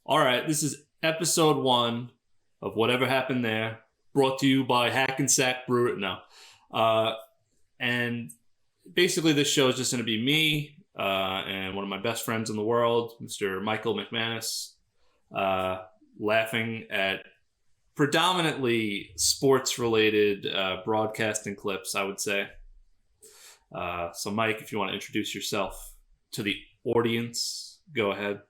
All right, this is episode 1 of Whatever Happened There, brought to you by Hackensack Brewer. No. And basically this show is just going to be me and one of my best friends in the world, Mr. Michael McManus, laughing at predominantly sports-related broadcasting clips, I would say. So, Mike, if you want to introduce yourself to the audience, go ahead.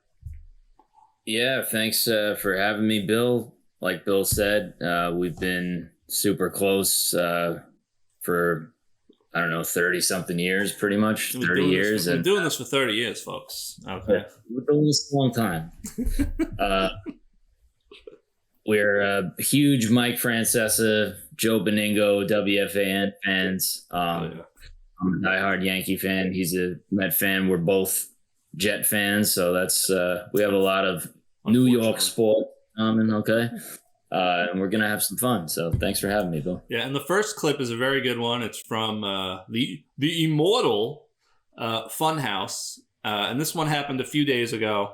Yeah, thanks for having me, Bill. Like Bill said, we've been super close for, 30-something years, pretty much, 30 years. We've been doing this for 30 years, folks. Okay. We've been doing this a long time. We're huge Mike Francesa, Joe Benigno, WFAN fans. I'm a diehard Yankee fan. He's a Met fan. We're both Jet fans, so that's we have a lot of New York sport common, okay? And we're going to have some fun, so thanks for having me, Bill. Yeah, and the first clip is a very good one. It's from the immortal Funhouse, and this one happened a few days ago.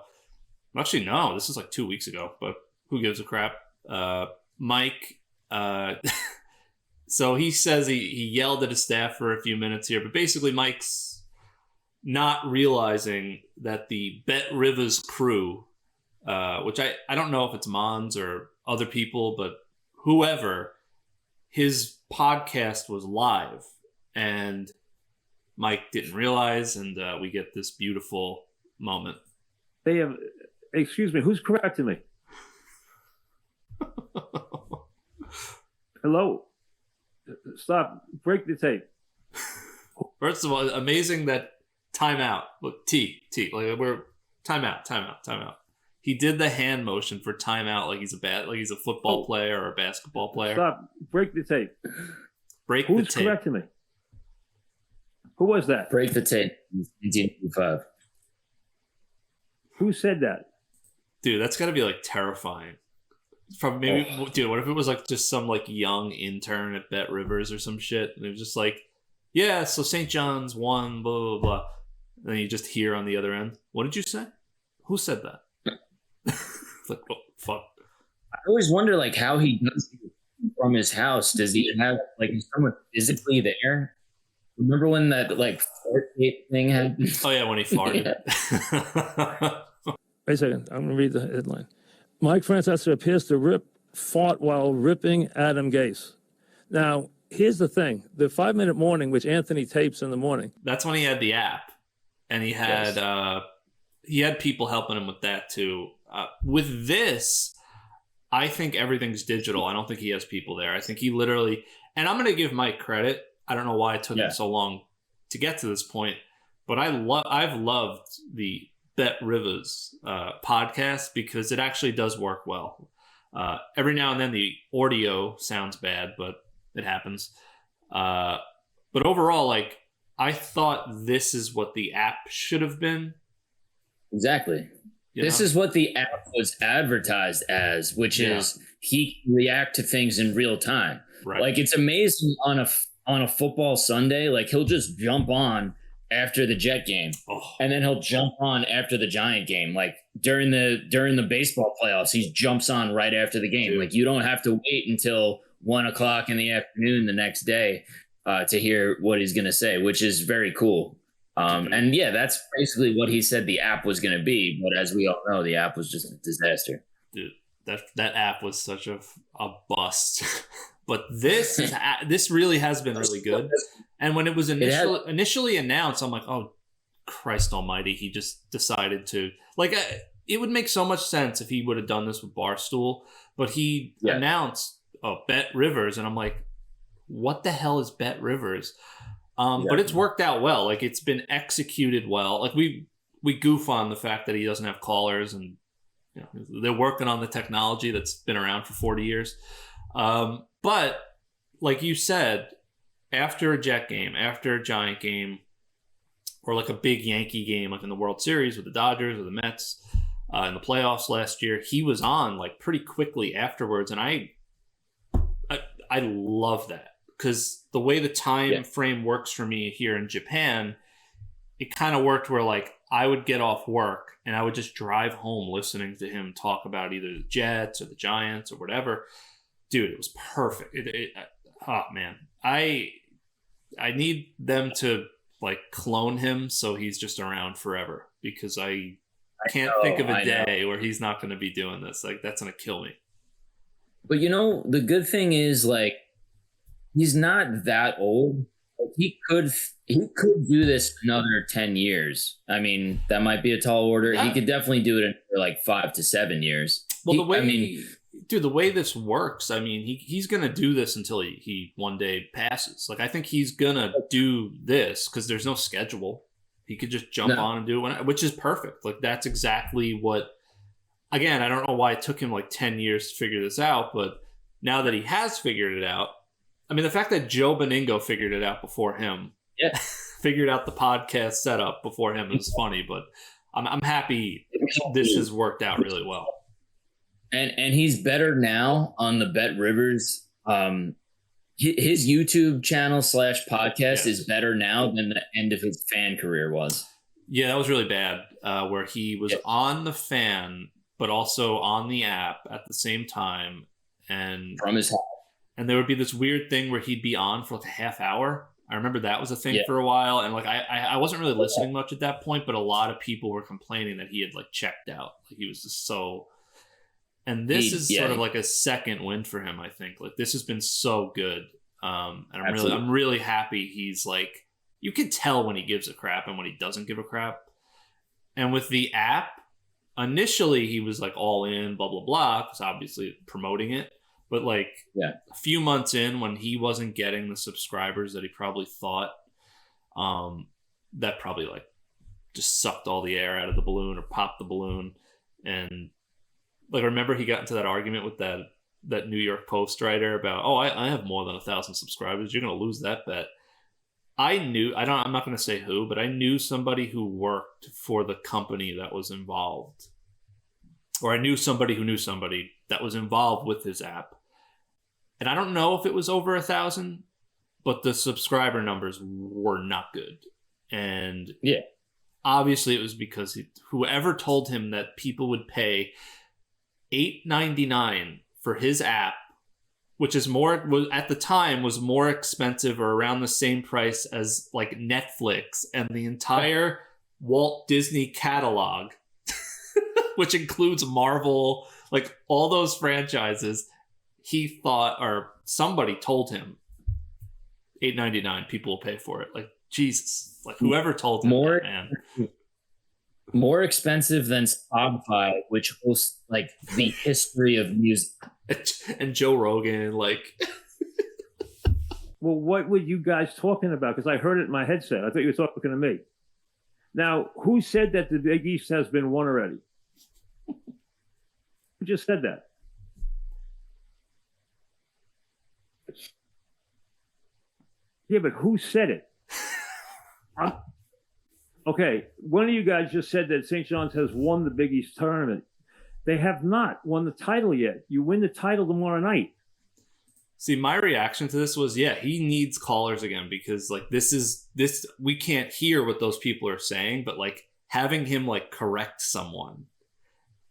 Actually, no, this is like 2 weeks ago, but who gives a crap? Mike, so he says he yelled at his staff for a few minutes here, but basically Mike's not realizing that the Bet Rivers crew, which I don't know if it's Mons or other people, but whoever, his podcast was live, and Mike didn't realize, and we get this beautiful moment. They have, excuse me, who's correcting me? Hello? Stop. Break the tape. First of all, amazing that timeout. Look, T. Like we're timeout. He did the hand motion for timeout like he's a football player or a basketball player. Stop. Break the tape. Who's the tape. Who's correcting me? Who was that? Break the tape. 1985. Who said that? Dude, that's got to be like terrifying. From maybe, dude, what if it was like just some like young intern at Bet Rivers or some shit, and it was just like, yeah, so St. John's won, blah blah blah, and then you just hear on the other end, what did you say? Who said that? It's like, oh fuck. I always wonder like how he does it from his house. Does he have like is someone physically there? Remember when that like fart tape thing happened? Oh yeah, when he farted. Wait a second, I'm gonna read the headline. Mike Francesa appears to fought while ripping Adam Gase. Now, here's the thing. The 5-minute morning, which Anthony tapes in the morning. That's when he had the app. And he had he had people helping him with that too. With this, I think everything's digital. I don't think he has people there. I think he literally... And I'm going to give Mike credit. I don't know why it took him so long to get to this point. But I've loved the Bet Rivers podcast because it actually does work well. Every now and then the audio sounds bad, but it happens. But overall, like, I thought this is what the app should have been. Exactly. This is what the app was advertised as, which is he can react to things in real time. Right. Like, it's amazing on a football Sunday. Like, he'll just jump on after the Jet game, and then he'll jump on after the Giant game. Like during the baseball playoffs, he jumps on right after the game. Dude. Like you don't have to wait until 1:00 in the afternoon the next day to hear what he's going to say, which is very cool. And yeah, that's basically what he said the app was going to be. But as we all know, the app was just a disaster. Dude, that app was such a bust. But this really has been really good. And when it was initially announced, I'm like, oh, Christ almighty. He just decided to... Like, it would make so much sense if he would have done this with Barstool. But he announced, Bet Rivers. And I'm like, what the hell is Bet Rivers? But it's worked out well. Like, it's been executed well. Like, we goof on the fact that he doesn't have callers. And they're working on the technology that's been around for 40 years. But like you said, after a Jet game, after a Giant game, or like a big Yankee game, like in the World Series with the Dodgers or the Mets in the playoffs last year, he was on like pretty quickly afterwards. And I love that because the way the time frame works for me here in Japan, it kind of worked where like I would get off work and I would just drive home listening to him talk about either the Jets or the Giants or whatever. Dude, it was perfect. Oh man, I need them to like clone him so he's just around forever, because I can't think of a day where he's not going to be doing this. Like, that's going to kill me. But the good thing is, like, he's not that old. He could do this another 10 years. I mean, that might be a tall order. Yeah. He could definitely do it for like 5 to 7 years. Well, the way this works, I mean, he's going to do this until he one day passes. Like, I think he's going to do this because there's no schedule. He could just jump on and do it, which is perfect. Like, that's exactly what, again, I don't know why it took him like 10 years to figure this out, but now that he has figured it out, I mean, the fact that Joe Benigno figured it out before him, figured out the podcast setup before him is funny, but I'm happy this has worked out really well. And he's better now on the Bet Rivers. His YouTube channel / podcast is better now than the end of his Fan career was. Yeah, that was really bad, where he was on the Fan, but also on the app at the same time. And from his house. And there would be this weird thing where he'd be on for like a half hour. I remember that was a thing for a while. And like, I wasn't really listening much at that point, but a lot of people were complaining that he had like checked out. Like, he was just so... And this is sort of like a second win for him, I think. Like, this has been so good. And I'm really happy he's like, you can tell when he gives a crap and when he doesn't give a crap. And with the app, initially he was like all in, blah, blah, blah, because obviously promoting it. But like a few months in, when he wasn't getting the subscribers that he probably thought, that probably like just sucked all the air out of the balloon or popped the balloon. And like, remember he got into that argument with that New York Post writer about, I have more than 1,000 subscribers. You're going to lose that bet. I'm not going to say who, but I knew somebody who worked for the company that was involved, or I knew somebody who knew somebody that was involved with his app. And I don't know if it was over 1,000, but the subscriber numbers were not good. And obviously it was because whoever told him that people would pay $8.99 for his app, which is at the time was more expensive or around the same price as like Netflix and the entire Walt Disney catalog, which includes Marvel, like all those franchises. He thought, or somebody told him, $8.99, people will pay for it. Like, Jesus, like whoever told him that, man. More expensive than Spotify, which hosts like the history of music. And Joe Rogan, like. Well, what were you guys talking about? Because I heard it in my headset. I thought you were talking to me. Now, who said that the Big East has been won already? Who just said that? Yeah, but who said it? Okay, one of you guys just said that St. John's has won the Big East tournament. They have not won the title yet. You win the title tomorrow night. See, my reaction to this was, he needs callers again, because like this we can't hear what those people are saying, but like having him like correct someone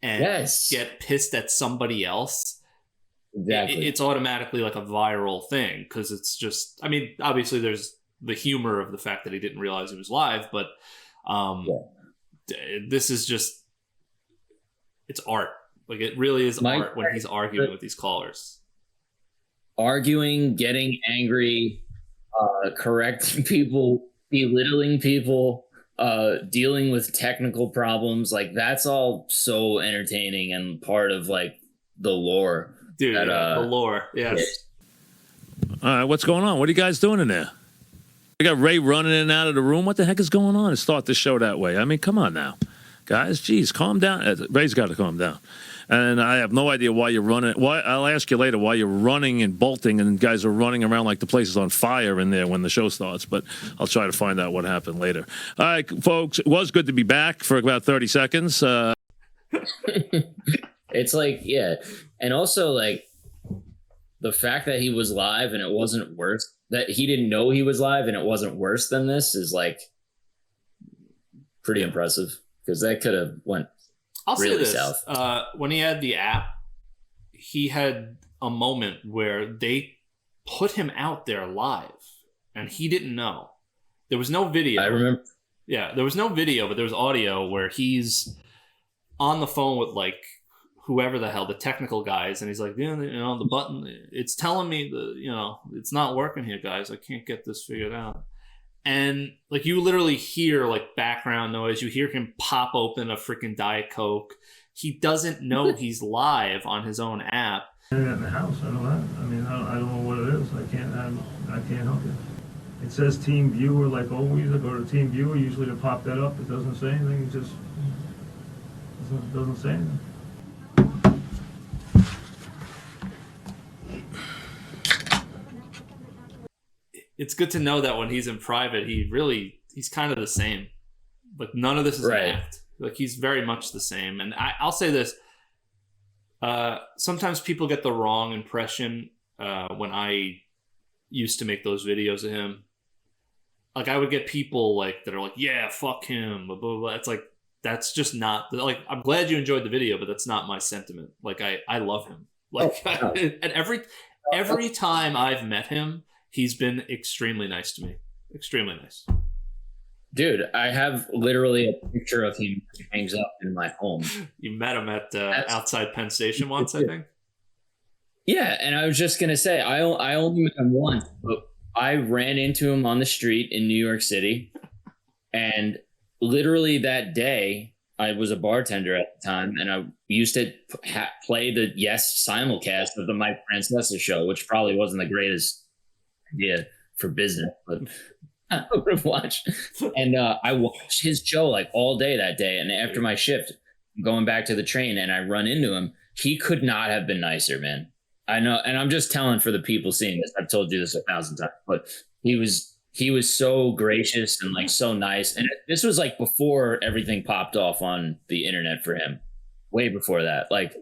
and get pissed at somebody else. Exactly. It's automatically like a viral thing, because it's just, I mean, obviously there's the humor of the fact that he didn't realize he was live, but this is just, it's art. Like, it really is art when he's arguing with these callers. Arguing, getting angry, correcting people, belittling people, dealing with technical problems. Like, that's all so entertaining and part of like the lore. Dude, the lore, yes. All right, what's going on? What are you guys doing in there? We got Ray running in and out of the room. What the heck is going on to start the show that way? I mean, come on now. Guys, geez, calm down. Ray's got to calm down. And I have no idea why you're running. I'll ask you later why you're running and bolting, and guys are running around like the place is on fire in there when the show starts. But I'll try to find out what happened later. All right, folks, it was good to be back for about 30 seconds. It's like, and also like the fact that he was live and it wasn't worse, that he didn't know he was live and it wasn't worse than this, is like pretty impressive because that could have went I'll really say this. south. When he had the app, he had a moment where they put him out there live and he didn't know. There was no video. I remember. Yeah, there was no video, but there was audio where he's on the phone with like whoever the hell, the technical guys, and he's like, yeah, you know, the button, it's telling me it's not working here, guys. I can't get this figured out. And like you literally hear like background noise. You hear him pop open a freaking Diet Coke. He doesn't know he's live on his own app. In the house, I know that. I mean, I don't know what it is. I can't help you. It says Team Viewer like always. I go to Team Viewer. Usually to pop that up, it doesn't say anything. It just doesn't say anything. It's good to know that when he's in private, he's kind of the same. Like none of this is an act. Like he's very much the same. And I'll say this. Sometimes people get the wrong impression when I used to make those videos of him. Like I would get people like that are like, yeah, fuck him, blah, blah, blah. It's like, that's just not like, I'm glad you enjoyed the video, but that's not my sentiment. Like I love him. Like and every time I've met him, he's been extremely nice to me. Extremely nice. Dude, I have literally a picture of him that hangs up in my home. You met him at outside Penn Station once, I think? Yeah, and I was just going to say, I only met him once, but I ran into him on the street in New York City. And literally that day, I was a bartender at the time, and I used to play the Yes simulcast of the Mike Francesa show, which probably wasn't the greatest idea for business, but I would have watched. And I watched his show like all day that day. And after my shift, going back to the train, and I run into him, he could not have been nicer, man. I know, and I'm just telling for the people seeing this. I've told you this 1,000 times, but he was so gracious and like so nice. And this was like before everything popped off on the internet for him, way before that. Like,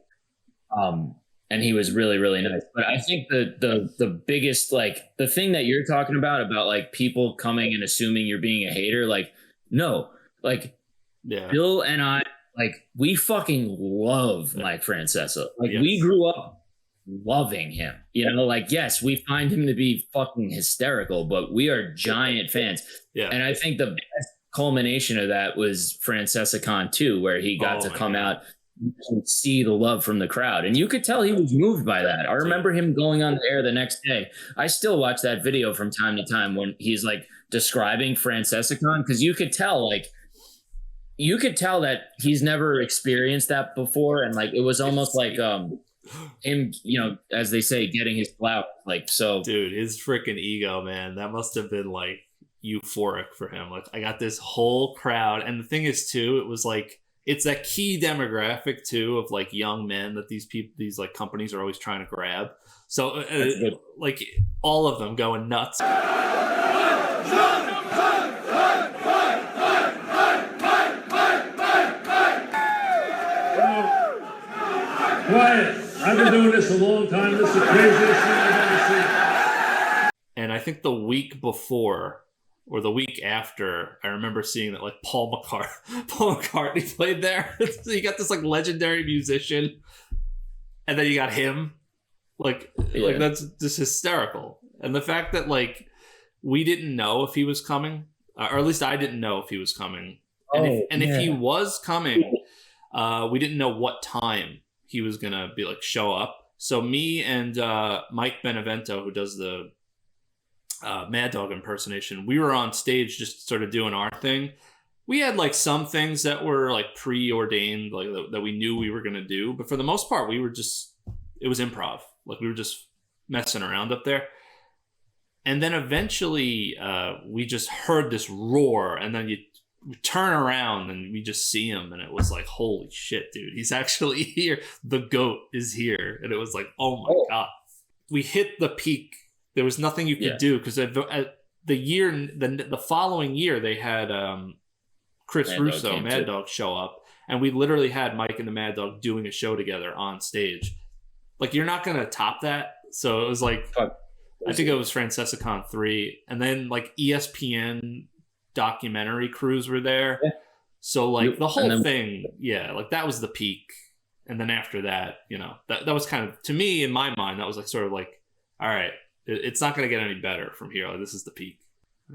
and he was really, really nice. But I think the biggest, like the thing that you're talking about like people coming and assuming you're being a hater, like, no, like Bill and I, like we fucking love Mike Francesa. Like we grew up loving him, you know, like, yes, we find him to be fucking hysterical, but we are giant fans. Yeah. And I think the best culmination of that was Francescon 2, where he got to come out and see the love from the crowd. And you could tell he was moved by that. I remember him going on the air the next day. I still watch that video from time to time when he's like describing Francescon, because you could tell that he's never experienced that before. And like, it was almost like, him, you know, as they say, getting his flowers. Like, so dude, his freaking ego, man, that must have been like euphoric for him. Like, I got this whole crowd. And the thing is too, it was like, it's that key demographic too of like young men that these like companies are always trying to grab. So like all of them going nuts. Quiet. I've been doing this a long time. This is the craziest thing I've ever seen. And I think the week before or the week after, I remember seeing that like Paul McCartney played there. So you got this like legendary musician, and then you got him. Like that's just hysterical. And the fact that like we didn't know if he was coming, or at least I didn't know if he was coming. And if he was coming, we didn't know what time he was gonna be like show up. So me and Mike Benevento, who does the Mad Dog impersonation, we were on stage just sort of doing our thing. We had like some things that were like preordained, like that we knew we were gonna do, but for the most part, it was improv. Like we were just messing around up there. And then eventually we just heard this roar, and then we turn around and we just see him, and it was like, holy shit, dude, he's actually here. The GOAT is here. And it was like, oh my God. We hit the peak. There was nothing you could do, because the following year they had Chris Russo, Mad Dog, show up, and we literally had Mike and the Mad Dog doing a show together on stage. Like, you're not gonna top that. So it was like, I think it was Francescon 3, and then like ESPN documentary crews were there. So like the whole thing, like that was the peak. And then after that, that was kind of, to me, in my mind, that was like sort of like, all right, it's not going to get any better from here. Like, this is the peak.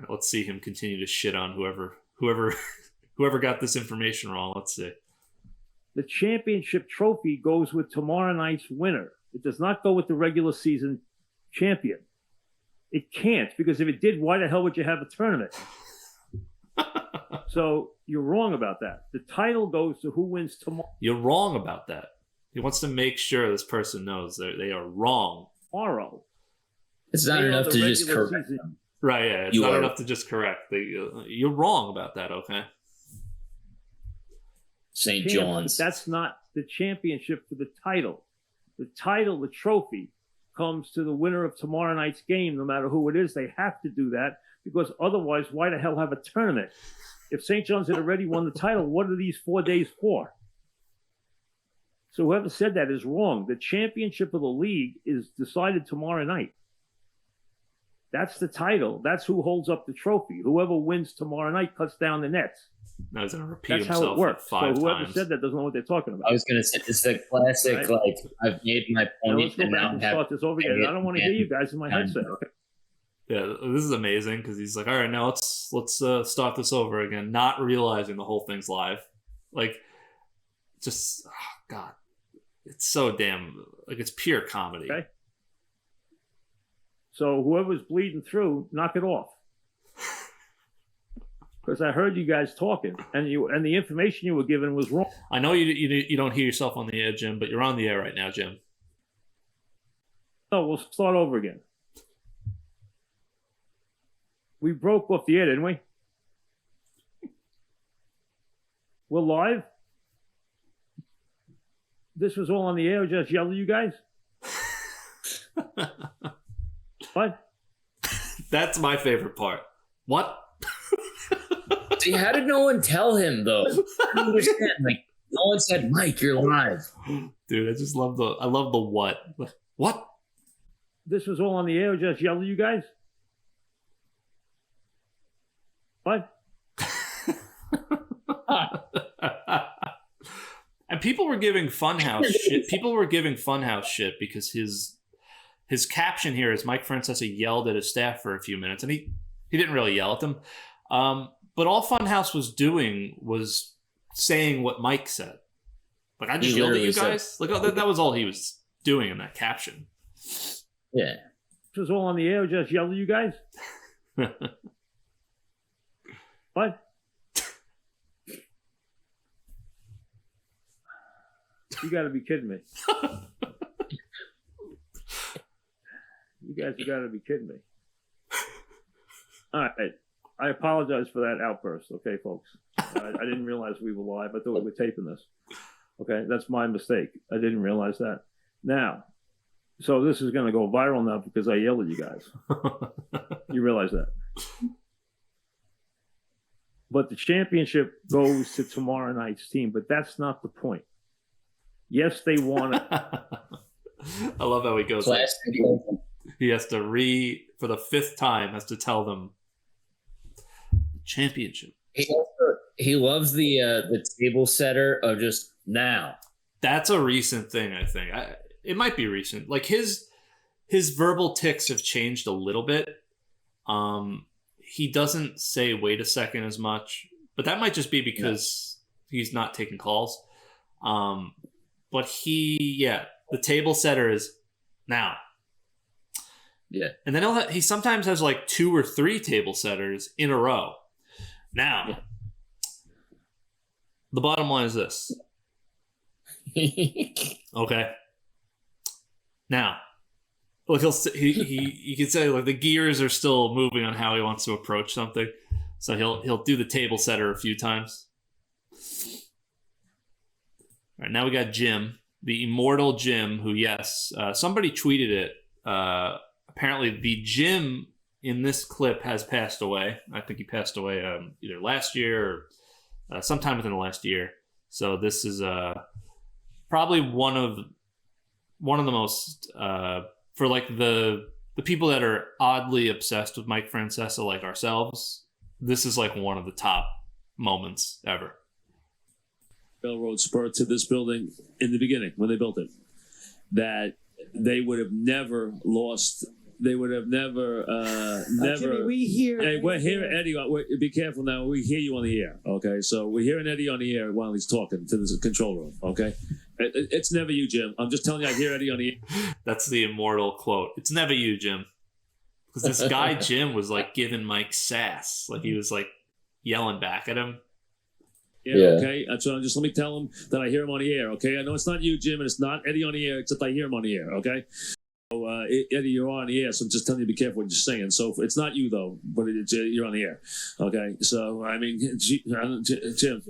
Let's see him continue to shit on whoever got this information wrong. Let's see. The championship trophy goes with tomorrow night's winner. It does not go with the regular season champion. It can't, because if it did, why the hell would you have a tournament? So you're wrong about that. The title goes to who wins tomorrow. You're wrong about that. He wants to make sure this person knows that they are wrong. Tomorrow. It's not enough to just correct them. Right, yeah. It's not enough to just correct. You're wrong about that, okay? St. John's. That's not the championship for the title. The title, the trophy, comes to the winner of tomorrow night's game, no matter who it is. They have to do that, because otherwise, why the hell have a tournament? If St. John's had already won the title, what are these 4 days for? So whoever said that is wrong. The championship of the league is decided tomorrow night. That's the title. That's who holds up the trophy. Whoever wins tomorrow night cuts down the nets. No, he's going to repeat That's himself how it works. like 5 so whoever times. said that doesn't know what they're talking about. I was going to say, it's the classic, right? like, I've made my point. Let's go back and start this over again. I don't want to hear you guys in my headset. Okay? Yeah, this is amazing, because he's like, all right, now let's start this over again, not realizing the whole thing's live. Like, just, God, it's so damn, like, it's pure comedy. Okay. So whoever's bleeding through, knock it off. Because I heard you guys talking, and the information you were given was wrong. I know you don't hear yourself on the air, Jim, but you're on the air right now, Jim. No, we'll start over again. We broke off the air, didn't we? We're live? This was all on the air, just yell at you guys? What? That's my favorite part. What? See, how did no one tell him, though? I don't understand. Like, no one said, Mike, you're live. Dude, I love the what. What? This was all on the air, just yell at you guys? What? And people were giving Funhouse shit. People were giving Funhouse shit because his caption here is Mike Francesa yelled at his staff for a few minutes, and he didn't really yell at them. But all Funhouse was doing was saying what Mike said. Like, I just yelled at you guys. Like, that was all he was doing in that caption. Yeah. This was all on the air, just yell at you guys? What? You got to be kidding me. You guys have got to be kidding me. All right. I apologize for that outburst, okay, folks? I didn't realize we were live. I thought we were taping this. Okay, that's my mistake. I didn't realize that. Now, so this is going to go viral now because I yelled at you guys. You realize that? But the championship goes to tomorrow night's team, but that's not the point. Yes, they won it. I love how he goes. He has to for the 5th time, has to tell them championship. He loves the table setter of just now. That's a recent thing, I think. It might be recent. Like his verbal tics have changed a little bit. He doesn't say wait a second as much, but that might just be because he's not taking calls. But the table setter is now. Yeah. And then he sometimes has like 2 or 3 table setters in a row. Now, the bottom line is this. Okay. Now, look, he can say like the gears are still moving on how he wants to approach something. So he'll do the table setter a few times. All right, now we got Jim, the immortal Jim, who, yes, somebody tweeted it. Apparently, the Jim in this clip has passed away. I think he passed away either last year or sometime within the last year. So this is probably one of the most for like the people that are oddly obsessed with Mike Francesa, like ourselves. This is like one of the top moments ever. railroad spur to this building in the beginning when they built it, that they would have never lost. They would have never. Jimmy, we hear. Hey, we're here, Eddie. Be careful now. We hear you on the air, okay? So we're hearing Eddie on the air while he's talking to the control room, okay? It's never you, Jim. I'm just telling you, I hear Eddie on the air. That's the immortal quote. It's never you, Jim. Because this guy, Jim, was like giving Mike sass. Like he was like yelling back at him. Yeah, okay. So just let me tell him that I hear him on the air, okay? I know it's not you, Jim, and it's not Eddie on the air, except I hear him on the air, okay? So, Eddie, you're on the air, so I'm just telling you to be careful what you're saying. So it's not you, though, but you're on the air, okay? So, I mean, Jim,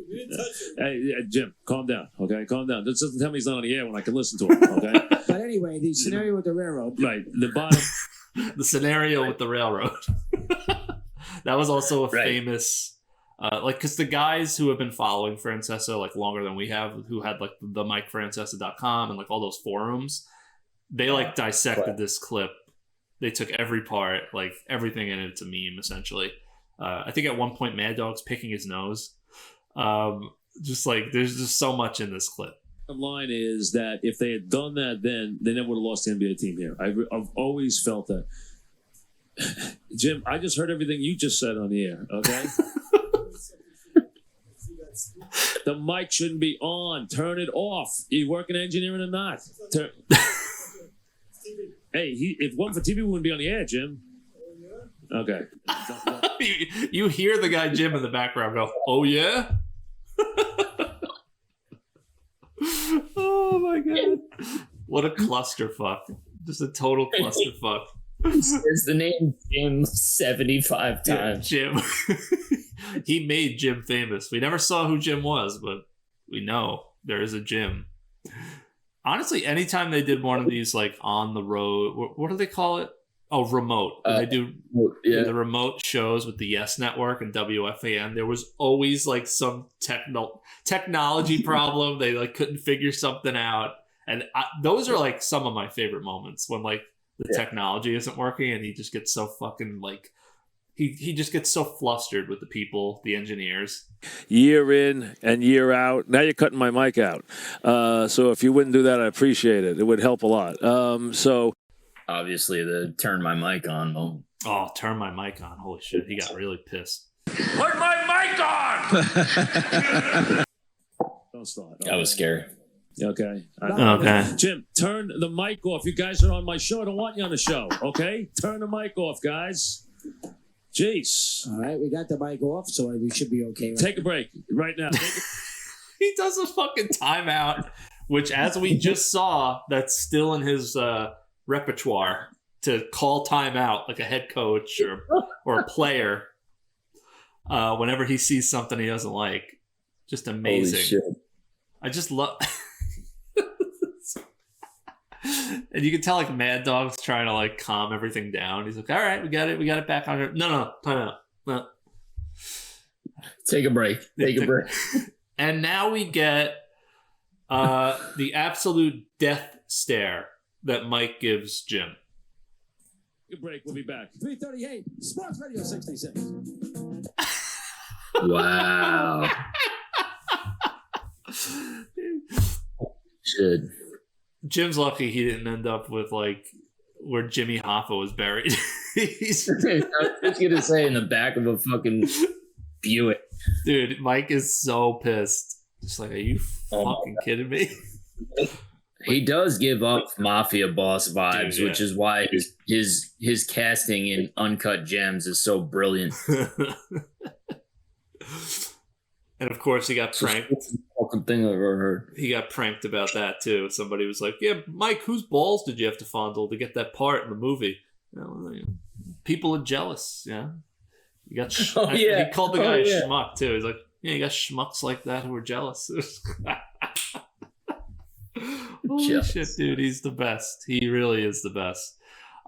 hey, Jim, calm down, okay? Calm down. Just doesn't tell me he's not on the air when I can listen to him, okay? But anyway, the scenario with the railroad. Right, the bottom. The scenario with the railroad. That was also a famous... because the guys who have been following Francesa like longer than we have, who had like the MikeFrancesa.com and like all those forums, they like dissected this clip. They took every part, like everything in it. It's a meme essentially. I think at one point Mad Dog's picking his nose. Just like there's just so much in this clip. The line is that if they had done that then, they never would have lost the NBA team here. I've always felt that. Jim, I just heard everything you just said on the air, okay? The mic shouldn't be on. Turn it off. You working engineering or not? Hey, if it wasn't for TV, we wouldn't be on the air, Jim. Okay. You hear the guy Jim in the background go, "Oh yeah." Oh my god! What a clusterfuck! Just a total clusterfuck. Says the name Jim 75 times. Yeah, Jim. He made Jim famous. We never saw who Jim was, but we know there is a Jim. Honestly, anytime they did one of these like on the road, what do they call it? Oh, remote. When they do the remote shows with the Yes Network and WFAN, there was always like some technology problem. They like couldn't figure something out. And those are like some of my favorite moments when like the technology isn't working and he just gets so fucking like, he just gets so flustered with the people, the engineers. Year in and year out. Now you're cutting my mic out. So if you wouldn't do that, I appreciate it. It would help a lot. So obviously the turn my mic on moment. Oh, turn my mic on. Holy shit. He got really pissed. Put my mic on! Don't start. That was scary. Okay. Okay. Jim, turn the mic off. You guys are on my show. I don't want you on the show. Okay? Turn the mic off, guys. Jeez. All right, we got the mic off, so we should be okay. Right? Take a break right now. He does a fucking timeout, which, as we just saw, that's still in his repertoire to call timeout like a head coach or a player whenever he sees something he doesn't like. Just amazing. Holy shit. I just love... And you can tell like Mad Dog's trying to like calm everything down. He's like, all right, we got it back on here. No, time out. No. Take a break. And now we get the absolute death stare that Mike gives Jim. Take a break. We'll be back. 338 Sports Radio 66. Wow. Shit. Jim's lucky he didn't end up with like where Jimmy Hoffa was buried. I was gonna say in the back of a fucking Buick. Dude, Mike is so pissed. Just like, are you fucking kidding me? He does give up mafia boss vibes, Dude, which is why his casting in Uncut Gems is so brilliant. And of course, he got pranked. Fucking thing I've ever heard. He got pranked about that too. Somebody was like, "Yeah, Mike, whose balls did you have to fondle to get that part in the movie?" People are jealous. Yeah, you got. He called the guy a schmuck too. He's like, "Yeah, you got schmucks like that who are jealous." Holy shit, dude! He's the best. He really is the best.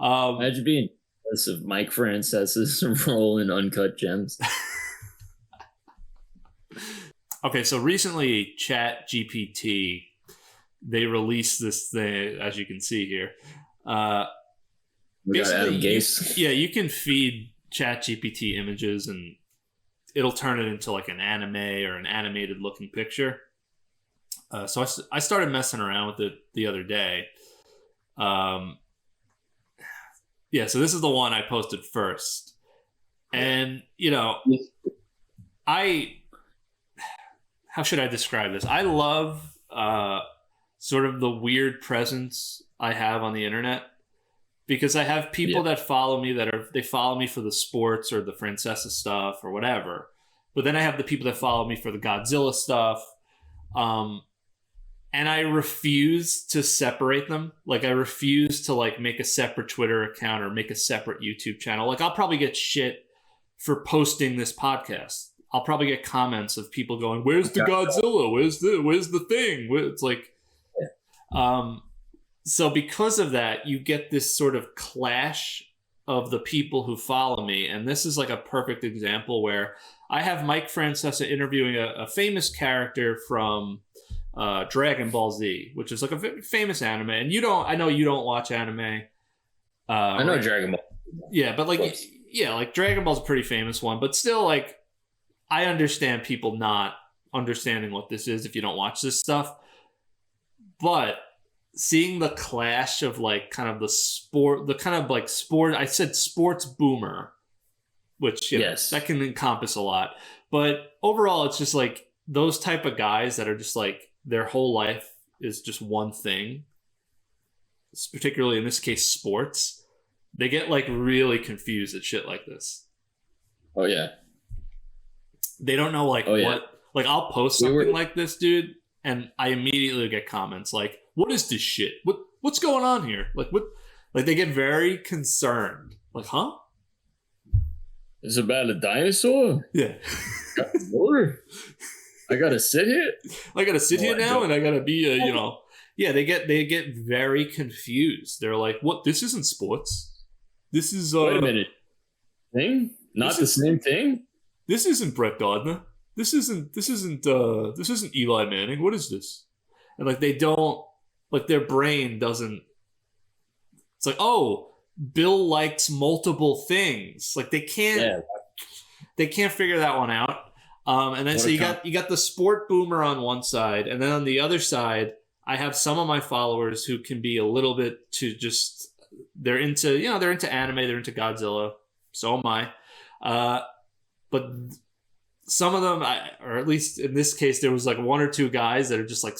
Imagine being jealous of Mike Francesa's role in Uncut Gems. Okay, so recently, ChatGPT, they released this thing, as you can see here. Basically, you can feed ChatGPT images, and it'll turn it into like an anime or an animated looking picture. So I started messing around with it the other day. Yeah, so this is the one I posted first. And, how should I describe this? I love sort of the weird presence I have on the internet, because I have people that follow me they follow me for the sports or the Francesa stuff or whatever. But then I have the people that follow me for the Godzilla stuff. And I refuse to separate them. Like, I refuse to make a separate Twitter account or make a separate YouTube channel. Like, I'll probably get shit for posting this podcast. I'll probably get comments of people going, "Where's the Godzilla? Where's the thing?" It's like, so because of that, you get this sort of clash of the people who follow me. And this is like a perfect example where I have Mike Francesa interviewing a famous character from Dragon Ball Z, which is like a very famous anime. And I know you don't watch anime. I know Dragon Ball. Yeah, but like Dragon Ball's a pretty famous one, but still, like, I understand people not understanding what this is if you don't watch this stuff. But seeing the clash of like kind of the sport, I said sports boomer, which that can encompass a lot. But overall, it's just like those type of guys that are just like their whole life is just one thing, particularly in this case, sports. They get like really confused at shit like this. Oh yeah. They don't know what, like I'll post something like this, dude, and I immediately get comments like, "What is this shit? What's going on here?" Like what? Like they get very concerned. Like, huh? It's about a dinosaur? Yeah. I gotta sit here? I gotta sit here now and I gotta be yeah, they get very confused. They're like, "What? This isn't sports. This is wait a minute. Thing? Not the same thing? This isn't Brett Gardner. This isn't Eli Manning. What is this?" And like they don't, like, their brain doesn't. It's like, oh, Bill likes multiple things. Like they can't figure that one out. And then you got the sport boomer on one side, and then on the other side, I have some of my followers who can be a little bit too just. They're into anime, they're into Godzilla. So am I. But some of them, or at least in this case, there was like one or two guys that are just like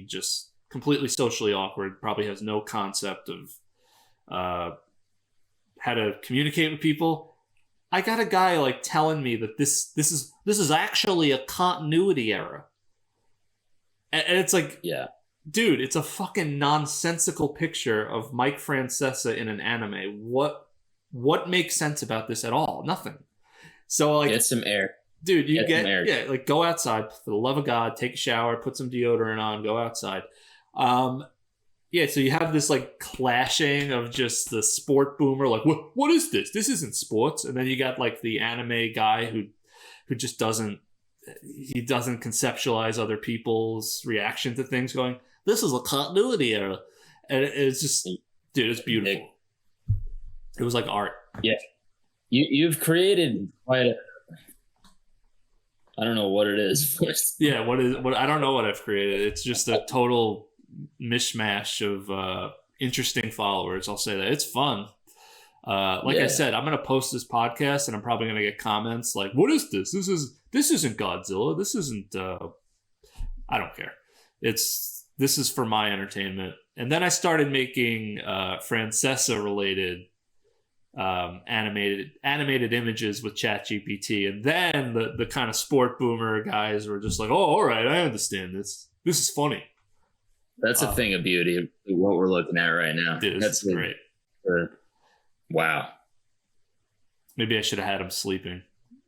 just completely socially awkward. Probably has no concept of how to communicate with people. I got a guy like telling me that this is actually a continuity error, and it's like, yeah, dude, it's a fucking nonsensical picture of Mike Francesa in an anime. What makes sense about this at all? Nothing. So like, get some air, dude. You get yeah, like go outside for the love of God, take a shower, put some deodorant on, go outside. Yeah, so you have this like clashing of just the sport boomer, like what is this? This isn't sports. And then you got like the anime guy who just doesn't conceptualize other people's reaction to things, going, "This is a continuity error," and it's just, dude, it's beautiful. It was like art. Yeah, you've created quite a. I don't know what it is. Yeah, what I don't know what I've created. It's just a total mishmash of interesting followers. I'll say that it's fun. I said, I'm gonna post this podcast and I'm probably gonna get comments like, "What is this? This isn't Godzilla. This isn't I don't care. This is for my entertainment." And then I started making Francesa related animated images with ChatGPT, and then the kind of sport boomer guys were just like, "Oh, all right, I understand this. This is funny." That's a thing of beauty, what we're looking at right now. Dude, that's great. Wow. Maybe I should have had him sleeping.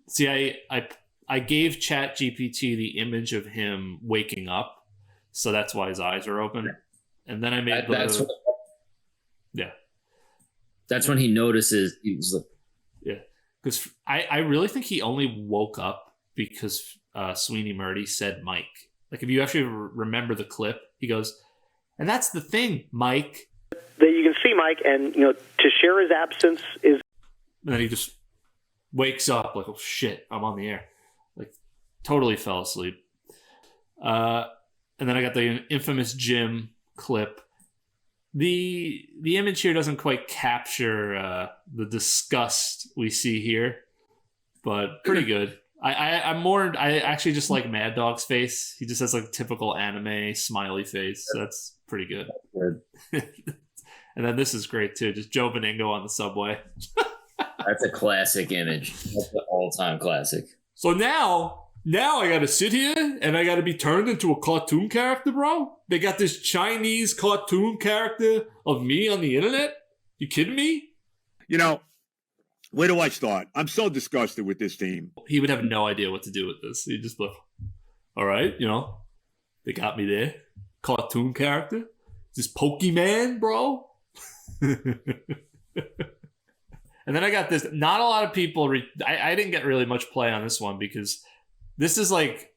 See, I gave ChatGPT the image of him waking up, so that's why his eyes are open. And then I made that's when he notices. He's like, yeah, because I really think he only woke up because Sweeney Murdy said Mike. Like, if you actually remember the clip, he goes, "And that's the thing, Mike." That you can see Mike, and to share his absence is. And then he just wakes up like, "Oh shit, I'm on the air!" Like, totally fell asleep. And then I got the infamous Jim clip. The image here doesn't quite capture the disgust we see here, but pretty good. I actually just like Mad Dog's face. He just has like typical anime smiley face. So that's pretty good. And then this is great too. Just Joe Benigno on the subway. That's a classic image. That's an all-time classic. So now I gotta sit here and I gotta be turned into a cartoon character, bro. They got this Chinese cartoon character of me on the internet. You kidding me? You know, where do I start? I'm so disgusted with this team. He would have no idea what to do with this. He'd just be like, all right, they got me there. Cartoon character. This Pokemon, bro. And then I got this. Not a lot of people. I didn't get really much play on this one because this is like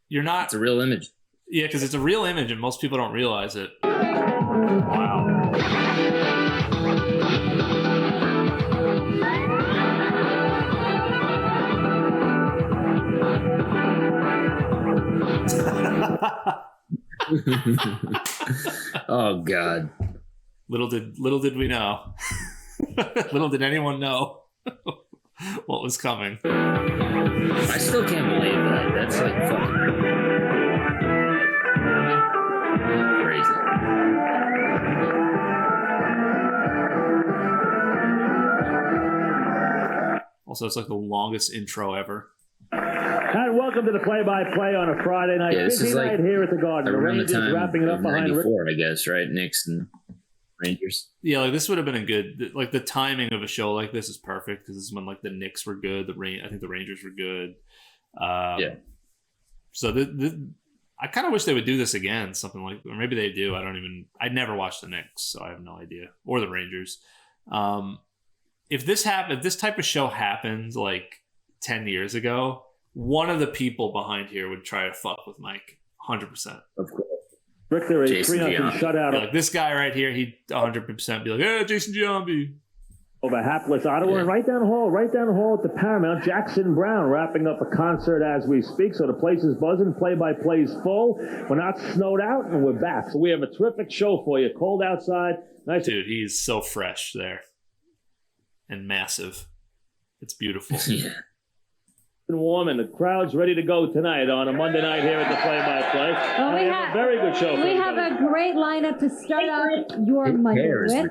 you're not. It's a real image. Yeah, because it's a real image, and most people don't realize it. Wow. Oh God. Little did we know. Little did anyone know what was coming. I still can't believe that. That's like fucking crazy. Also, it's like the longest intro ever. And welcome to the play-by-play on a Friday night. Yeah, this Busy is like night here at the Garden. The around the Rangers time wrapping it up of behind 94, I guess, right? Knicks and Rangers. Yeah, like this would have been a good, like the timing of a show like this is perfect because this is when like the Knicks were good, I think the Rangers were good. Yeah. So I kind of wish they would do this again, something like, or maybe they do. I never watched the Knicks, so I have no idea, or the Rangers. If this type of show happened like 10 years ago, one of the people behind here would try to fuck with Mike, 100%. Of course. Richter, a Jason 3-0 Giambi. shutout Like this guy right here, he'd 100% be like, "Yeah, Jason Giambi." over hapless Ottawa. And right down the hall at the Paramount, Jackson Brown wrapping up a concert as we speak. So the place is buzzing, play-by-play's full. We're not snowed out, and we're back. So we have a terrific show for you. Cold outside. Nice. Dude, he's so fresh there. And massive. It's beautiful. Yeah. And warm, and the crowd's ready to go tonight on a Monday night here at the play-by-play. Well, we have a very good show. We have a great lineup to start off your Monday with.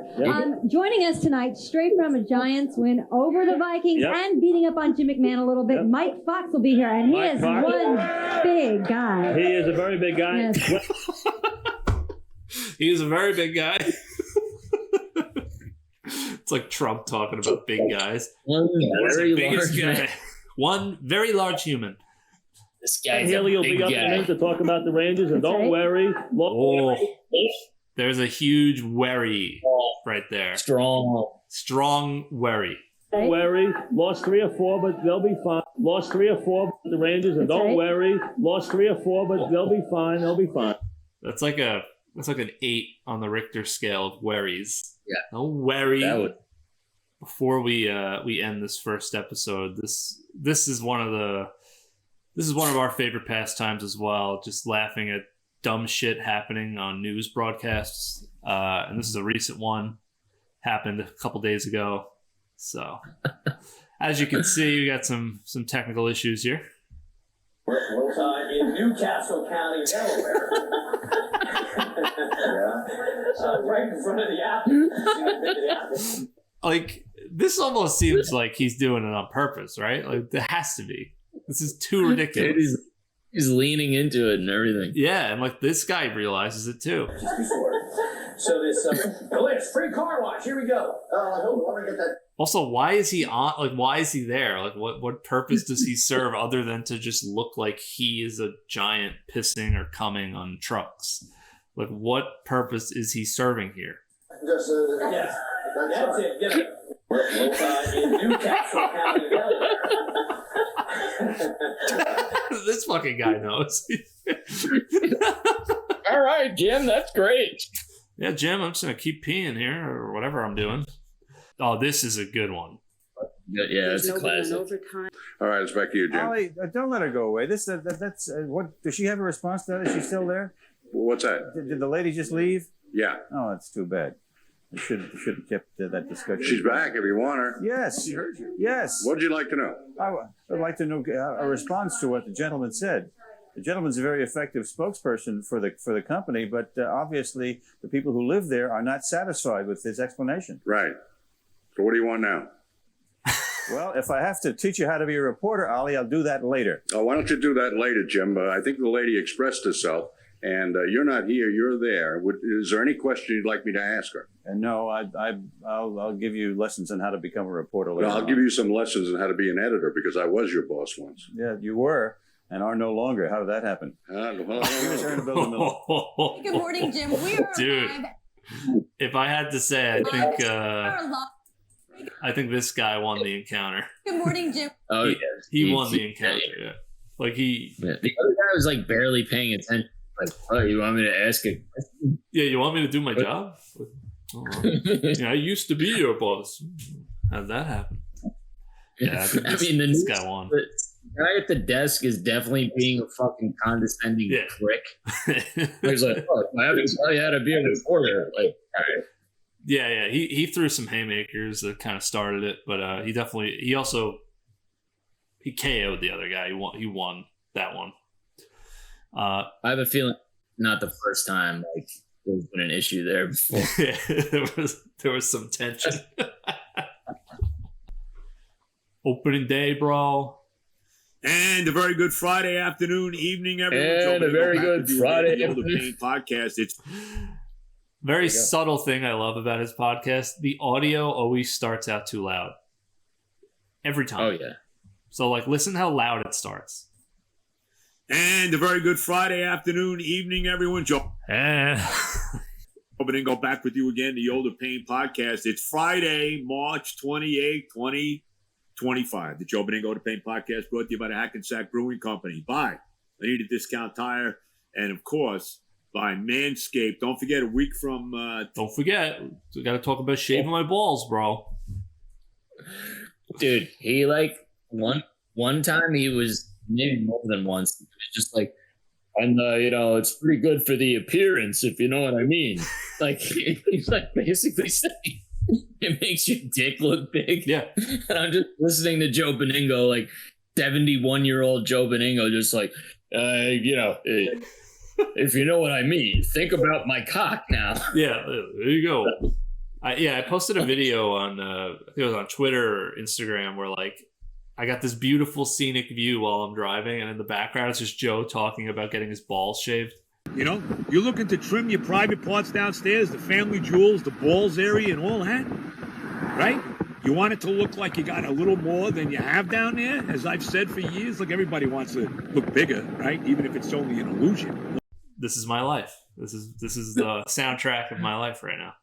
Joining us tonight, straight from a Giants win over the Vikings and beating up on Jim McMahon a little bit. Mike Fox will be here, and he is one big guy. He is a very big guy. Yes. He is a very big guy. It's like Trump talking about big guys. One very biggest large guy. One very large human. This guy's Haley a will be big up guy. in to talk about the Rangers, and don't worry. There's a huge worry right there. Strong worry. Don't worry. Lost 3 or 4, but they'll be fine. Lost 3 or 4, but the Rangers, and don't worry. Lost 3 or 4, but they'll be fine. They'll be fine. That's like an 8 on the Richter scale of worries. Yeah. Don't worry. Before we end this first episode, this is one of our favorite pastimes as well. Just laughing at dumb shit happening on news broadcasts, and this is a recent one. Happened a couple days ago. So, as you can see, we got some technical issues here. In Newcastle County, Delaware. Right in front of the apple. Like, this almost seems like he's doing it on purpose, right? Like, there has to be. This is too ridiculous. He's leaning into it and everything. Yeah, and like this guy realizes it too. Just before. So this Bliss free car wash. Here we go. Let me get that. Also, why is he on? Like, why is he there? Like, what purpose does he serve other than to just look like he is a giant pissing or coming on trucks? Like, what purpose is he serving here? Just yes, that's it. Get it. In Newcastle County, Delaware. This fucking guy knows. All right, Jim, that's great. Yeah, Jim, I'm just gonna keep peeing here or whatever I'm doing. Oh, this is a good one. Yeah, that's a classic. All right, it's back to you, Jim. Ollie, don't let her go away. That's what. Does she have a response to that? Is she still there? What's that? Did the lady just leave? Yeah. Oh, that's too bad. We should have kept that discussion. She's back if you want her. Yes. She heard you. Yes. What would you like to know? I would like to know a response to what the gentleman said. The gentleman's a very effective spokesperson for the company, but obviously the people who live there are not satisfied with his explanation. Right. So what do you want now? Well, if I have to teach you how to be a reporter, Ollie, I'll do that later. Oh, why don't you do that later, Jim? I think the lady expressed herself, and you're not here, you're there. Is there any question you'd like me to ask her? And no, I'll give you lessons on how to become a reporter later. Well, I'll give you some lessons on how to be an editor because I was your boss once. Yeah, you were. And are no longer. How did that happen? Well, I don't know. Good morning, Jim. We are Dude, if I had to say, I think this guy won the encounter. Good morning, Jim. Oh yeah, he won the encounter. Yeah. Like the other guy was like barely paying attention. Like, oh, you want me to ask a question? Yeah, you want me to do my job? Yeah, I used to be your boss. How did that happen? Yeah, this guy won. The guy at the desk is definitely being a fucking condescending prick. He's like, oh, I haven't tell you how to be a reporter. Like, all right. Yeah. He threw some haymakers that kind of started it, but he KO'd the other guy. He won that one. I have a feeling not the first time like there's been an issue there before. Yeah, there was some tension. Opening day, bro. And a very good Friday afternoon, evening, everyone. And a very good Friday afternoon podcast. It's very subtle thing I love about his podcast. The audio always starts out too loud. Every time. Oh, yeah. So, like, listen how loud it starts. And a very good Friday afternoon, evening, everyone. Joe. Benigno back with you again, the Older Pain Podcast. It's Friday, March 28, 2025. The Joe Benigno Older Pain Podcast brought to you by the Hackensack Brewing Company. By I Need a Discount Tire. And, of course, by Manscaped. Don't forget, a week from... Don't forget, we got to talk about shaving my balls, bro. Dude, he, like, one time he was... maybe more than once. It was just like, and it's pretty good for the appearance, if you know what I mean. Like he's like basically saying it makes your dick look big. Yeah. And I'm just listening to Joe Benigno, like 71-year-old Joe Benigno, just like, if you know what I mean, think about my cock now. Yeah, there you go. I posted a video on I think it was on Twitter or Instagram where like I got this beautiful scenic view while I'm driving, and in the background it's just Joe talking about getting his balls shaved. You know, you're looking to trim your private parts downstairs, the family jewels, the balls area, and all that, right? You want it to look like you got a little more than you have down there? As I've said for years, look, everybody wants to look bigger, right? Even if it's only an illusion. This is my life. This is the soundtrack of my life right now.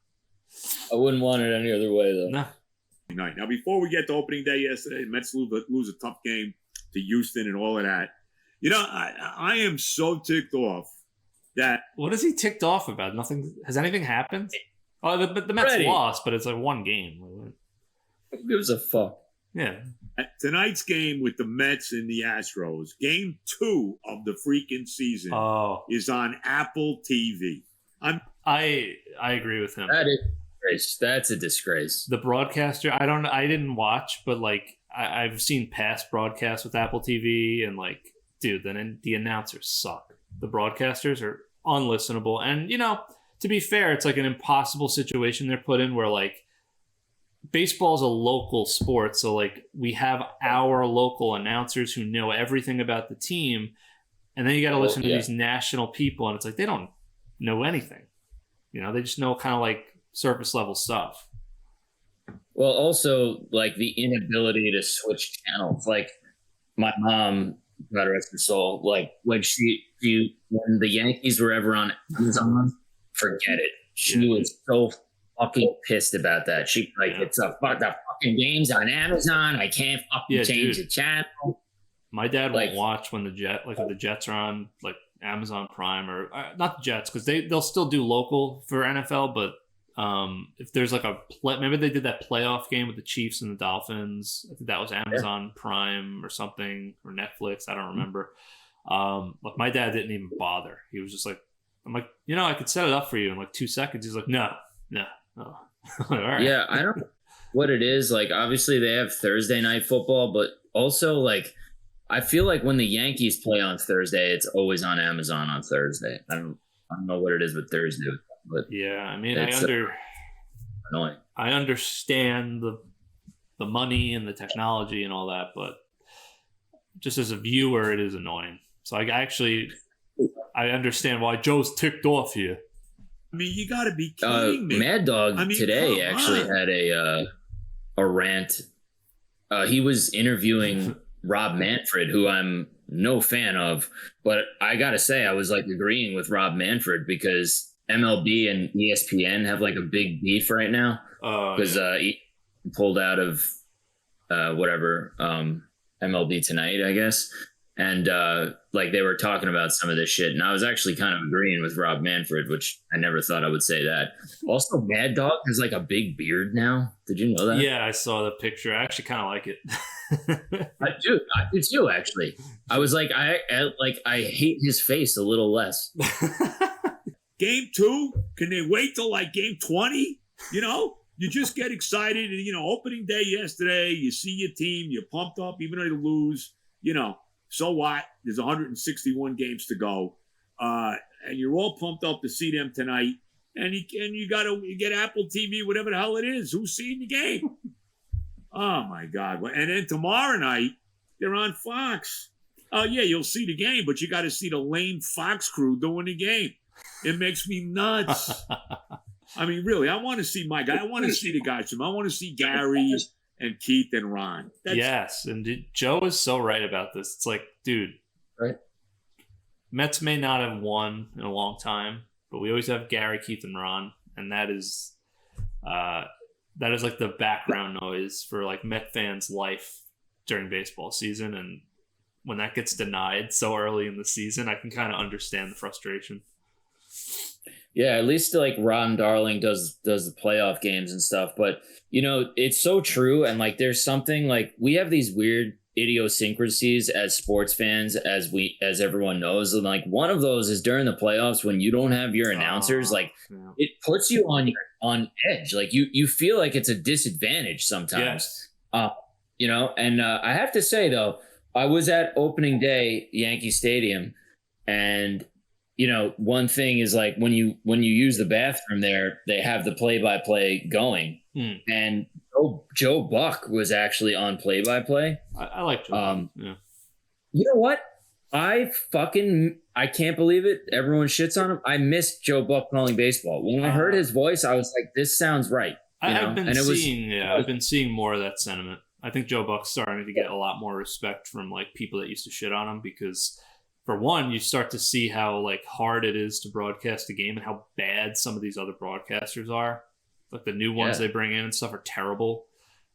I wouldn't want it any other way, though. No. Night. Now, before we get to opening day yesterday, the Mets lose a tough game to Houston and all of that. You know, I am so ticked off that... What is he ticked off about? Nothing. Has anything happened? Oh, the Mets lost, but it's like one game. It was a fuck. Yeah. Tonight's game with the Mets and the Astros, game 2 of the freaking season, is on Apple TV. I agree with him. That is... That's a disgrace. The broadcaster, I didn't watch, but like I've seen past broadcasts with Apple TV, and like, dude, then the announcers suck. The broadcasters are unlistenable, and to be fair, it's like an impossible situation they're put in where like baseball is a local sport, so like we have our local announcers who know everything about the team, and then you got to listen to these national people, and it's like they don't know anything. They just know kind of like surface level stuff. Well, also like the inability to switch channels. Like my mom, God rest her soul, like when she when the Yankees were ever on Amazon, forget it. She was so fucking pissed about that. She like it's the fucking games on Amazon. I can't fucking change the channel. My dad won't watch when the Jets are on like Amazon Prime or not the Jets because they'll still do local for NFL, but If there's like maybe they did that playoff game with the Chiefs and the Dolphins. I think that was Amazon Prime or something, or Netflix. I don't remember. Like my dad didn't even bother. He was just like, I'm like, I could set it up for you in like 2 seconds. He's like, no. Oh. All right. Yeah, I don't know what it is. Like, obviously they have Thursday night football, but also like, I feel like when the Yankees play on Thursday, it's always on Amazon on Thursday. I don't know what it is with Thursday, but yeah, I mean, annoying. I understand the money and the technology and all that, but just as a viewer, it is annoying. So I understand why Joe's ticked off here. I mean, you got to be kidding me. Mad Dog today actually had a rant. He was interviewing Rob Manfred, who I'm no fan of, but I got to say, I was like agreeing with Rob Manfred because MLB and ESPN have like a big beef right now because he pulled out of MLB Tonight, I guess. And like they were talking about some of this shit, and I was actually kind of agreeing with Rob Manfred, which I never thought I would say that. Also, Mad Dog has like a big beard now. Did you know that? Yeah, I saw the picture. I actually kind of like it. I do too. Actually, I was like, I hate his face a little less. Game 2? Can they wait till like game 20? You just get excited, and opening day yesterday, you see your team, you're pumped up, even though you lose. So what? There's 161 games to go, and you're all pumped up to see them tonight. And you get Apple TV, whatever the hell it is. Who's seeing the game? Oh my God! And then tomorrow night they're on Fox. Oh yeah, you'll see the game, but you got to see the lame Fox crew doing the game. It makes me nuts. I mean, really, I want to see my guy. I want to see the guys. I want to see Gary and Keith and Ron. Yes, and Joe is so right about this. It's like, dude, right? Mets may not have won in a long time, but we always have Gary, Keith, and Ron, and that is like the background noise for like Met fans' life during baseball season. And when that gets denied so early in the season, I can kind of understand the frustration. Yeah, at least like Ron Darling does the playoff games and stuff. But, it's so true. And like there's something like we have these weird idiosyncrasies as sports fans, as everyone knows. And like one of those is during the playoffs when you don't have your announcers, it puts you on edge. Like you feel like it's a disadvantage sometimes. Yes. And I have to say, though, I was at opening day, Yankee Stadium, and one thing is like when you use the bathroom there, they have the play-by-play going, and Joe Buck was actually on play-by-play. I like Joe. Yeah. You know what? I can't believe it. Everyone shits on him. I missed Joe Buck calling baseball. When I heard his voice, I was like, "This sounds right." I've been seeing more of that sentiment. I think Joe Buck's starting to get a lot more respect from like people that used to shit on him because. For one, you start to see how like hard it is to broadcast a game and how bad some of these other broadcasters are. Like the new ones they bring in and stuff are terrible.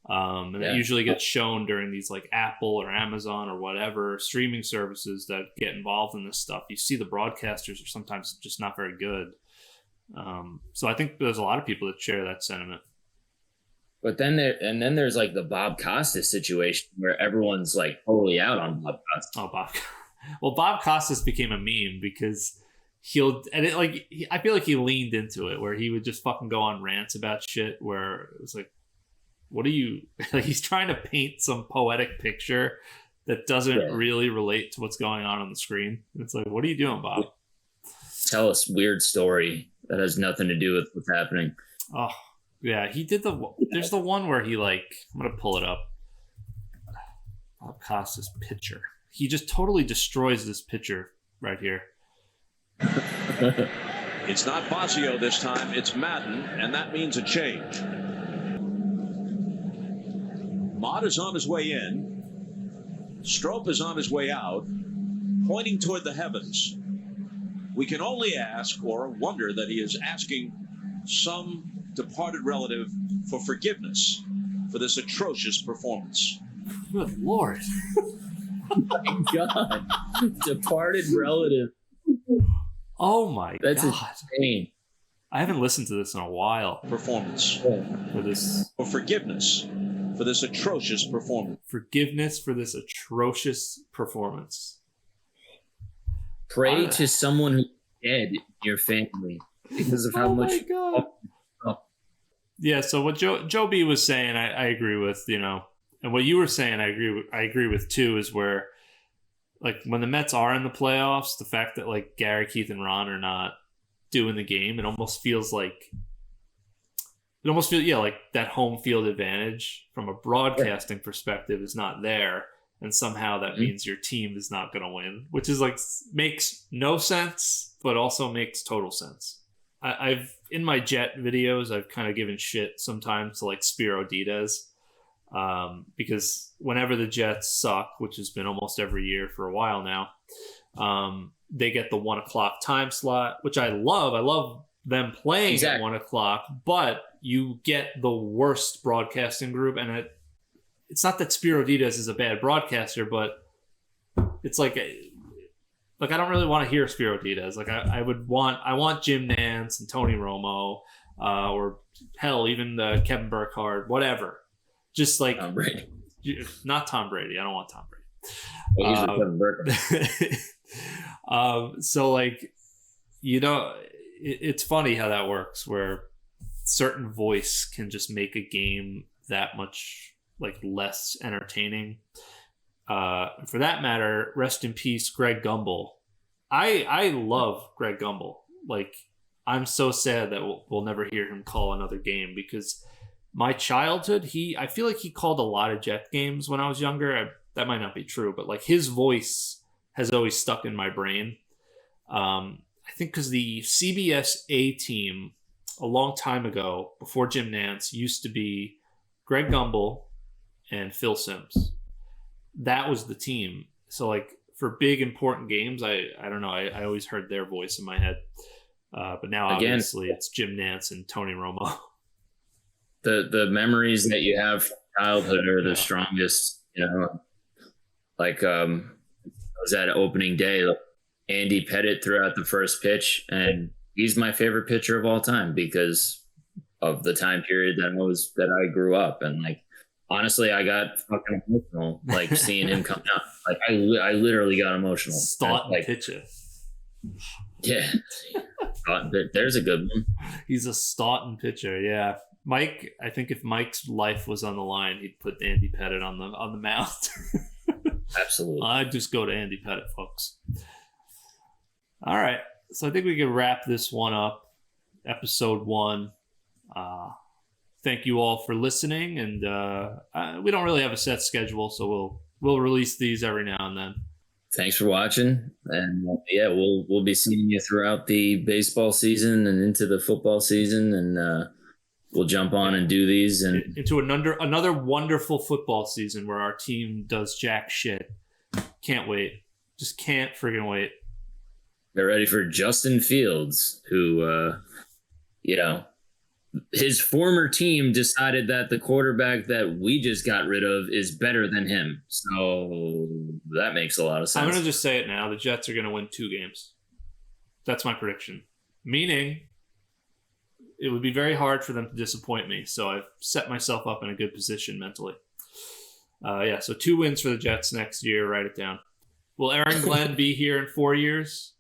And it usually gets shown during these like Apple or Amazon or whatever streaming services that get involved in this stuff. You see the broadcasters are sometimes just not very good. So I think there's a lot of people that share that sentiment. But then there's like the Bob Costas situation where everyone's like totally out on Bob Costas. Oh, Bob. Well, Bob Costas became a meme because I feel like he leaned into it where he would just fucking go on rants about shit where it was like, what are you, like he's trying to paint some poetic picture that doesn't really relate to what's going on the screen. It's like, what are you doing, Bob? Tell us weird story that has nothing to do with what's happening. Oh, yeah. He did there's the one where he I'm going to pull it up. Bob Costas picture. He just totally destroys this pitcher right here. It's not Bosio this time. It's Madden, and that means a change. Mott is on his way in. Strop is on his way out, pointing toward the heavens. We can only ask or wonder that he is asking some departed relative for forgiveness for this atrocious performance. Good Lord. Oh my God. Departed relative. Oh my That's God. Insane. I haven't listened to this in a while. Performance. For this. For forgiveness for this atrocious performance. Forgiveness for this atrocious performance. Pray to someone who's dead in your family because of how much. God. Yeah, so what Joe B was saying, I agree with, and what you were saying, I agree with too, is where, like, when the Mets are in the playoffs, the fact that, like, Gary, Keith, and Ron are not doing the game, it almost feels like that home field advantage from a broadcasting perspective is not there, and somehow that means your team is not going to win, which is like makes no sense, but also makes total sense. I've in my Jet videos, I've kind of given shit sometimes to like Spiro Diaz, because whenever the Jets suck, which has been almost every year for a while now, they get the 1 o'clock time slot, which I love. I love them playing at 1 o'clock, but you get the worst broadcasting group, and it's not that Spiro Diaz is a bad broadcaster, but it's like I don't really want to hear Spiro Diaz. Like I want Jim Nantz and Tony Romo, or hell, even Kevin Burkhardt, whatever. Just like Tom Brady. Not Tom Brady. I don't want Tom Brady. Kevin Burkhardt. So like, it's funny how that works, where certain voice can just make a game that much like less entertaining. For that matter, rest in peace, Greg Gumbel. I love Greg Gumbel. Like, I'm so sad that we'll never hear him call another game, because my childhood, I feel like he called a lot of Jet games when I was younger. That might not be true, but like his voice has always stuck in my brain. I think because the CBS A team a long time ago, before Jim Nantz, used to be Greg Gumbel and Phil Simms. That was the team. So like for big important games, I don't know. I always heard their voice in my head. But now obviously it's Jim Nantz and Tony Romo. The memories that you have from childhood are the strongest. Like I was at opening day. Andy Pettit threw out the first pitch, and he's my favorite pitcher of all time because of the time period that I grew up. And like, honestly, I got fucking emotional, like seeing him come out. Like I literally got emotional. Staunton like, pitcher. Yeah. There's a good one. He's a Staunton pitcher. Yeah. Mike, I think if Mike's life was on the line, he'd put Andy Pettit on the mound. Absolutely. I'd just go to Andy Pettit, folks. All right. So I think we can wrap this one up. Episode 1. Thank you all for listening, and we don't really have a set schedule, so we'll release these every now and then. Thanks for watching, and we'll be seeing you throughout the baseball season and into the football season, and we'll jump on and do these and into another wonderful football season where our team does jack shit. Can't wait. Just can't friggin' wait. Get ready for Justin Fields, who, his former team decided that the quarterback that we just got rid of is better than him. So that makes a lot of sense. I'm going to just say it now. The Jets are going to win 2 games. That's my prediction. Meaning it would be very hard for them to disappoint me. So I've set myself up in a good position mentally. So 2 wins for the Jets next year. Write it down. Will Aaron Glenn be here in 4 years?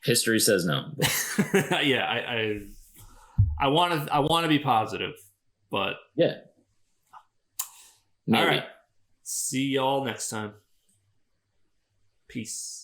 History says no. Yeah, I want to be positive, but yeah. Maybe. All right. See y'all next time. Peace.